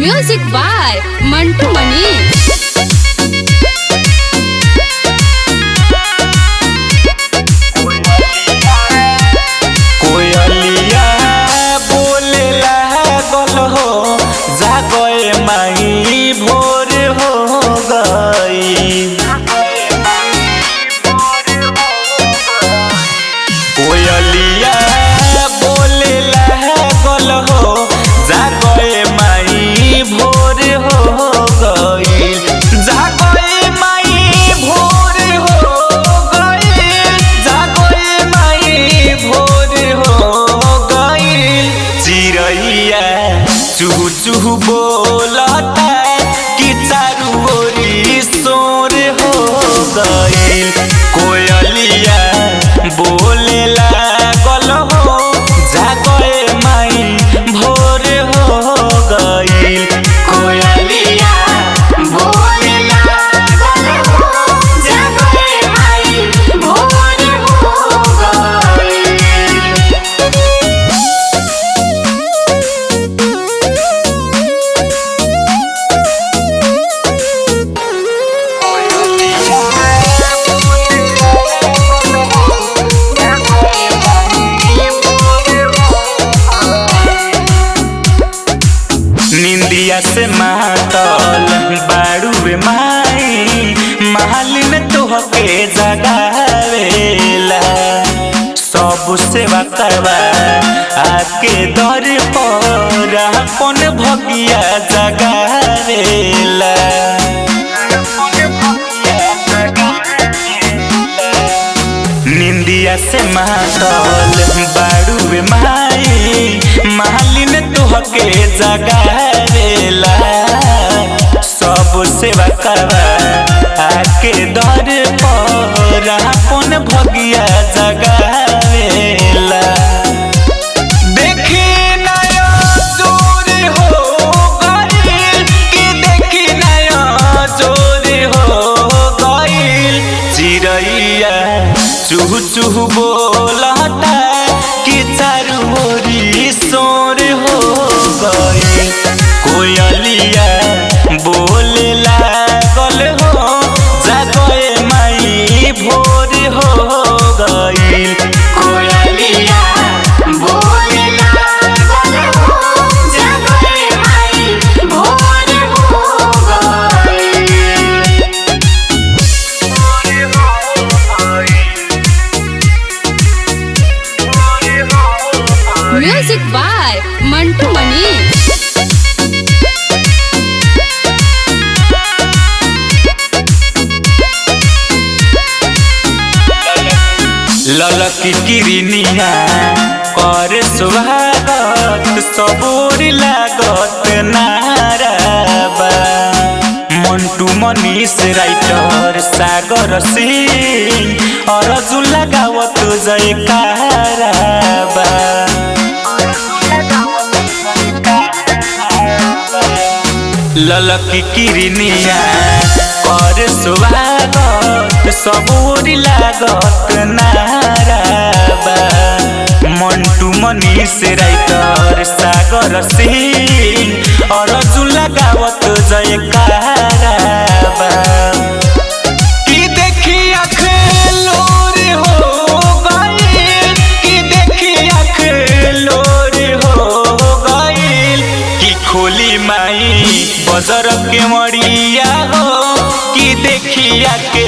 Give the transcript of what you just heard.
Music by Mantu मनी। चूहू चूहू बोलता कि चारू ओरी शोर हो गईल। कोयलिया बोले लागल हो जागे माई भोर हो गईल। कोयलिया बोले लागल हो जागे माई भोर हो गईल। निंदिया से मातल बाड़ुए माई मालिन तोहके जगावेला। सब सेवा करवा आके दर पर अपन भगिया जगावेला। निंदिया से मातल बाड़ुए माई मालिन तोहके जगावेला। सब सेवा करवा आके दर पर अपन भगिया जगावेला। देखी नया जोर हो गईल कि देखी नया जोर हो गईल। चिड़ैया चूहू चूहू बोलता कि चारू ओरी शोर हो गईल। कोयलिया बोले लागल हो जागे माई भोर हो गईल। कोयलिया बोले लागल हो जागे माई भोर हो गईल। म्यूजिक बाय मंटू मनी। ललकी किरनिया कर स्वागत सबोर लागत नाराबा। मंटू मनीष राइटर सागर सिंह अर्जुन लगावत जयकाराबा। ललकी किरनिया कर स्वागत सबोर लागत नाराबा। मंटू मनीष राइटर सागर सिंह अर्जुन लगावत जयकाराबा। कि देखी आँख लोर हो गईल कि देखी आँख लोर हो गईल। कि खोली माई बजर के मड़िया हो कि देखिया के